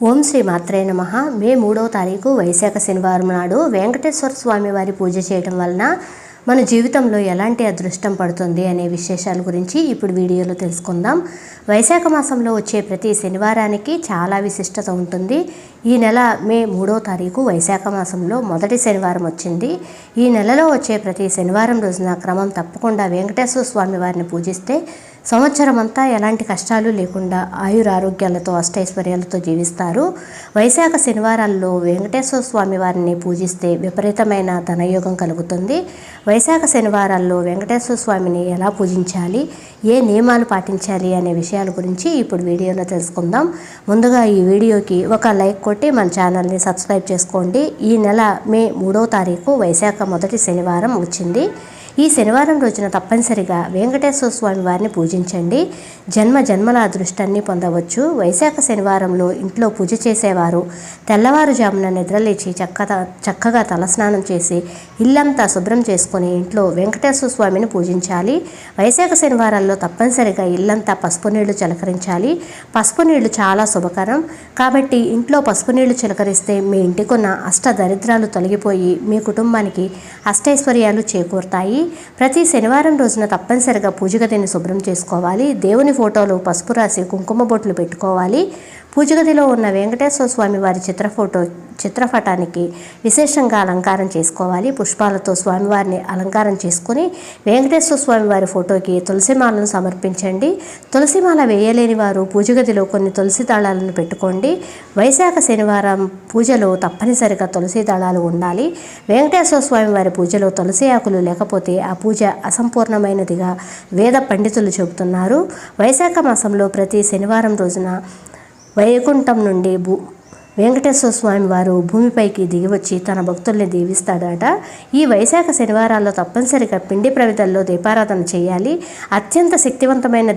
ఓం శ్రీ మాత్రే నమః. మే 3వ తారీఖు వైశాఖ శనివారం నాడు వెంకటేశ్వర స్వామి వారి పూజ చేయడం వలన మన జీవితంలో ఎలాంటి అదృష్టం పడుతుంది అనే విశేషాల గురించి ఇప్పుడు వీడియోలో తెలుసుకుందాం. వైశాఖ మాసంలో వచ్చే ప్రతి శనివారానికి చాలా విశిష్టత ఉంటుంది. ఈ నెల మే 3వ తారీఖు వైశాఖ మాసంలో మొదటి శనివారం వచ్చింది. ఈ నెలలో వచ్చే ప్రతి శనివారం రోజున క్రమం తప్పకుండా వెంకటేశ్వర స్వామి వారిని పూజిస్తే సంవత్సరం అంతా ఎలాంటి కష్టాలు లేకుండా ఆయురారోగ్యాలతో అష్టైశ్వర్యాలతో జీవిస్తారు. వైశాఖ శనివారాల్లో వెంకటేశ్వర స్వామి వారిని పూజిస్తే విపరీతమైన ధనయోగం కలుగుతుంది. వైశాఖ శనివారాల్లో వెంకటేశ్వర స్వామిని ఎలా పూజించాలి, ఏ నియమాలు పాటించాలి అనే విషయాల గురించి ఇప్పుడు వీడియోలో తెలుసుకుందాం. ముందుగా ఈ వీడియోకి ఒక లైక్ కొట్టి మన ఛానల్ని సబ్స్క్రైబ్ చేసుకోండి. ఈ నెల మే 3వ తారీఖు వైశాఖ మొదటి శనివారం వచ్చింది. ఈ శనివారం రోజున తప్పనిసరిగా వెంకటేశ్వర స్వామి వారిని పూజించండి. జన్మ జన్మల అదృష్టాన్ని పొందవచ్చు. వైశాఖ శనివారంలో ఇంట్లో పూజ చేసేవారు తెల్లవారుజామున నిద్రలేచి చక్కగా తలస్నానం చేసి ఇల్లంతా శుభ్రం చేసుకుని ఇంట్లో వెంకటేశ్వర స్వామిని పూజించాలి. వైశాఖ శనివారాల్లో తప్పనిసరిగా ఇల్లంతా పసుపు నీళ్లు చిలకరించాలి. పసుపు నీళ్లు చాలా శుభకరం కాబట్టి ఇంట్లో పసుపు నీళ్లు చిలకరిస్తే మీ ఇంటికున్న అష్ట దరిద్రాలు తొలగిపోయి మీ కుటుంబానికి అష్టైశ్వర్యాలు చేకూరుతాయి. ప్రతి శనివారం రోజున తప్పనిసరిగా పూజ గదిని శుభ్రం చేసుకోవాలి. దేవుని ఫోటోలు పసుపు రాసి కుంకుమ బొట్లు పెట్టుకోవాలి. పూజ గదిలో ఉన్న వెంకటేశ్వర స్వామి వారి చిత్రపటానికి విశేషంగా అలంకారం చేసుకోవాలి. పుష్పాలతో స్వామివారిని అలంకారం చేసుకుని వెంకటేశ్వర స్వామి వారి ఫోటోకి తులసిమాలను సమర్పించండి. తులసిమాల వేయలేని వారు పూజ గదిలో కొన్ని తులసి దళాలను పెట్టుకోండి. వైశాఖ శనివారం పూజలో తప్పనిసరిగా తులసి దళాలు ఉండాలి. వెంకటేశ్వర స్వామి వారి పూజలో తులసి ఆకులు లేకపోతే ఆ పూజ అసంపూర్ణమైనదిగా వేద పండితులు చెబుతున్నారు. వైశాఖ మాసంలో ప్రతి శనివారం రోజున వైకుంఠం నుండి వెంకటేశ్వర స్వామి వారు భూమిపైకి దిగివచ్చి తన భక్తుల్ని దీవిస్తాడట. ఈ వైశాఖ శనివారాల్లో తప్పనిసరిగా పిండి ప్రమిదల్లో దీపారాధన చేయాలి. అత్యంత శక్తివంతమైన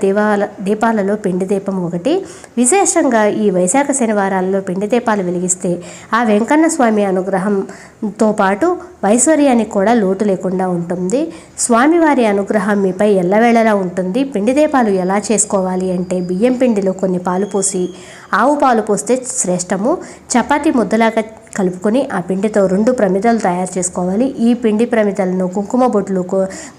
దీపాలలో పిండి దీపం ఒకటి. విశేషంగా ఈ వైశాఖ శనివారాల్లో పిండి దీపాలు వెలిగిస్తే ఆ వెంకన్న స్వామి అనుగ్రహంతో పాటు ఐశ్వర్యానికి కూడా లోటు లేకుండా ఉంటుంది. స్వామివారి అనుగ్రహం మీపై ఎల్లవేళలా ఉంటుంది. పిండి దీపాలు ఎలా చేసుకోవాలి అంటే బియ్యం పిండిలో కొన్ని పాలు పోసి ఆవు పాలు పోస్తే శ్రేష్టము. చపాతీ ముద్దలాగా కలుపుకొని ఆ పిండితో 2 ప్రమిదలు తయారు చేసుకోవాలి. ఈ పిండి ప్రమిదలను కుంకుమ బొట్లు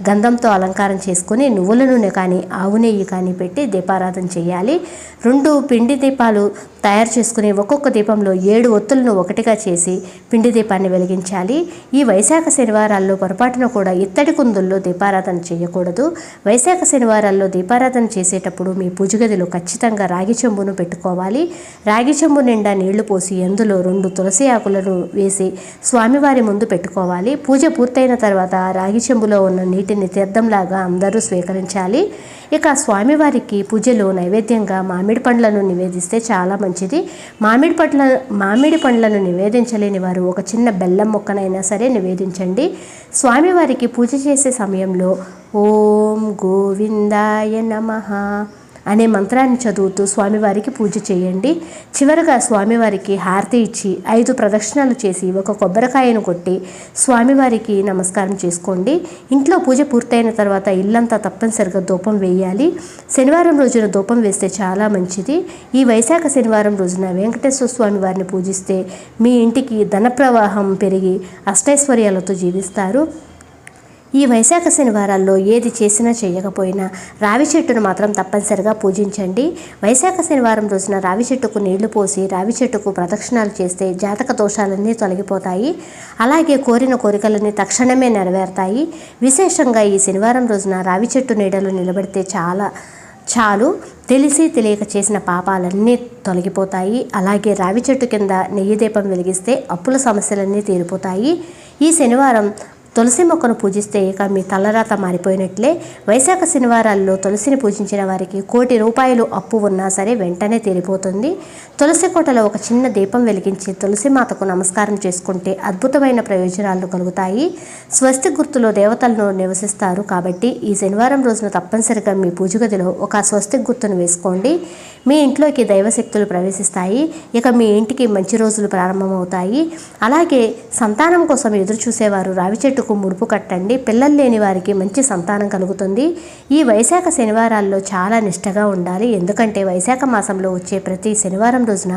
గంధంతో అలంకారం చేసుకొని నువ్వుల నూనె కానీ ఆవు నెయ్యి కానీ పెట్టి దీపారాధన చేయాలి. 2 పిండి దీపాలు తయారు చేసుకుని ఒక్కొక్క దీపంలో 7 ఒత్తులను ఒకటిగా చేసి పిండి దీపాన్ని వెలిగించాలి. ఈ వైశాఖ శనివారాల్లో పొరపాటున కూడా ఇత్తడి కుందుల్లో దీపారాధన చేయకూడదు. వైశాఖ శనివారాల్లో దీపారాధన చేసేటప్పుడు మీ పూజ గదిలో ఖచ్చితంగా రాగి చెంబును పెట్టుకోవాలి. రాగి చెంబు నిండా నీళ్లు పోసి అందులో 2 తులసి ఆకులను వేసి స్వామివారి ముందు పెట్టుకోవాలి. పూజ పూర్తయిన తర్వాత రాగి చెంబులో ఉన్న నీటిని తీర్థంలాగా అందరూ స్వీకరించాలి. ఇక స్వామివారికి పూజలో నైవేద్యంగా మామిడి పండ్లను నివేదిస్తే చాలా మంచిది. మామిడి పండ్లను నివేదించలేని వారు ఒక చిన్న బెల్లం ముక్కనైనా సరే నివేదించండి. స్వామివారికి పూజ చేసే సమయంలో ఓం గోవిందాయ నమః అనే మంత్రాన్ని చదువుతూ స్వామివారికి పూజ చేయండి. చివరగా స్వామివారికి హారతి ఇచ్చి 5 ప్రదక్షిణలు చేసి ఒక కొబ్బరికాయను కొట్టి స్వామివారికి నమస్కారం చేసుకోండి. ఇంట్లో పూజ పూర్తయిన తర్వాత ఇల్లంతా తప్పనిసరిగా ధూపం వేయాలి. శనివారం రోజున ధూపం వేస్తే చాలా మంచిది. ఈ వైశాఖ శనివారం రోజున వెంకటేశ్వర స్వామి వారిని పూజిస్తే మీ ఇంటికి ధన ప్రవాహం పెరిగి అష్టైశ్వర్యాలతో జీవిస్తారు. ఈ వైశాఖ శనివారాల్లో ఏది చేసినా చేయకపోయినా రావి చెట్టును మాత్రం తప్పనిసరిగా పూజించండి. వైశాఖ శనివారం రోజున రావి చెట్టుకు నీళ్లు పోసి రావి చెట్టుకు ప్రదక్షిణాలు చేస్తే జాతక దోషాలన్నీ తొలగిపోతాయి. అలాగే కోరిన కోరికలన్నీ తక్షణమే నెరవేరుతాయి. విశేషంగా ఈ శనివారం రోజున రావి చెట్టు నీడలో నిలబడితే చాలు తెలిసి తెలియక చేసిన పాపాలన్నీ తొలగిపోతాయి. అలాగే రావి చెట్టు కింద నెయ్యి దీపం వెలిగిస్తే అప్పుల సమస్యలన్నీ తీరిపోతాయి. ఈ శనివారం తులసి మొక్కను పూజిస్తే ఇక మీ తలరాత మారిపోయినట్లే. వైశాఖ శనివారాల్లో తులసిని పూజించిన వారికి ₹1,00,00,000 అప్పు ఉన్నా సరే వెంటనే తీరిపోతుంది. తులసి కోటలో ఒక చిన్న దీపం వెలిగించి తులసి మాతకు నమస్కారం చేసుకుంటే అద్భుతమైన ప్రయోజనాలు కలుగుతాయి. స్వస్తి గుర్తులో దేవతలను నివసిస్తారు కాబట్టి ఈ శనివారం రోజున తప్పనిసరిగా మీ పూజ గదిలో ఒక స్వస్తి గుర్తును వేసుకోండి. మీ ఇంట్లోకి దైవశక్తులు ప్రవేశిస్తాయి. ఇక మీ ఇంటికి మంచి రోజులు ప్రారంభమవుతాయి. అలాగే సంతానం కోసం ఎదురు చూసేవారు రావి చెట్టు చెట్టుకు ముడుపు కట్టండి. పిల్లలు లేని వారికి మంచి సంతానం కలుగుతుంది. ఈ వైశాఖ శనివారాల్లో చాలా నిష్టగా ఉండాలి. ఎందుకంటే వైశాఖ మాసంలో వచ్చే ప్రతి శనివారం రోజున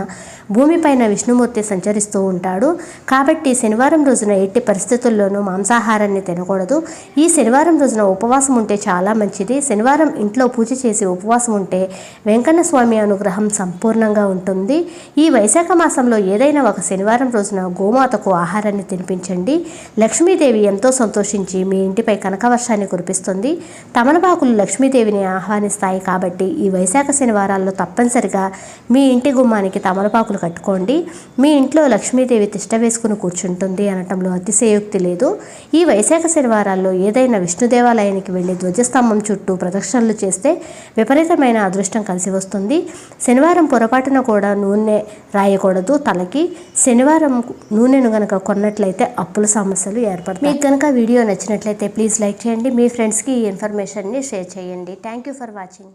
భూమిపైన విష్ణుమూర్తి సంచరిస్తూ ఉంటాడు. కాబట్టి శనివారం రోజున ఎట్టి పరిస్థితుల్లోనూ మాంసాహారాన్ని తినకూడదు. ఈ శనివారం రోజున ఉపవాసం ఉంటే చాలా మంచిది. శనివారం ఇంట్లో పూజ చేసి ఉపవాసం ఉంటే వెంకన్న స్వామి అనుగ్రహం సంపూర్ణంగా ఉంటుంది. ఈ వైశాఖ మాసంలో ఏదైనా ఒక శనివారం రోజున గోమాతకు ఆహారాన్ని తినిపించండి. లక్ష్మీదేవి ఎంతో సంతోషించి మీ ఇంటిపై కనకవర్షాన్ని కురిపిస్తుంది. తమలపాకులు లక్ష్మీదేవిని ఆహ్వానిస్తాయి. కాబట్టి ఈ వైశాఖ శనివారాల్లో తప్పనిసరిగా మీ ఇంటి గుమ్మానికి తమలపాకులు కట్టుకోండి. మీ ఇంట్లో లక్ష్మీదేవి తిష్ట వేసుకుని కూర్చుంటుంది అనటంలో అతిశయోక్తి లేదు. ఈ వైశాఖ శనివారాల్లో ఏదైనా విష్ణు దేవాలయానికి వెళ్ళి ధ్వజస్తంభం చుట్టూ ప్రదక్షిణలు చేస్తే విపరీతమైన అదృష్టం కలిసి వస్తుంది. శనివారం పొరపాటున కూడా నూనె రాయకూడదు తలకి. శనివారం నూనెను గనక కొన్నట్లయితే అప్పుల సమస్యలు ఏర్పడతాయి. మీకు కనుక వీడియో నచ్చినట్లయితే ప్లీజ్ లైక్ చేయండి. మీ ఫ్రెండ్స్కి ఈ ఇన్ఫర్మేషన్ని షేర్ చేయండి. Thank you for watching.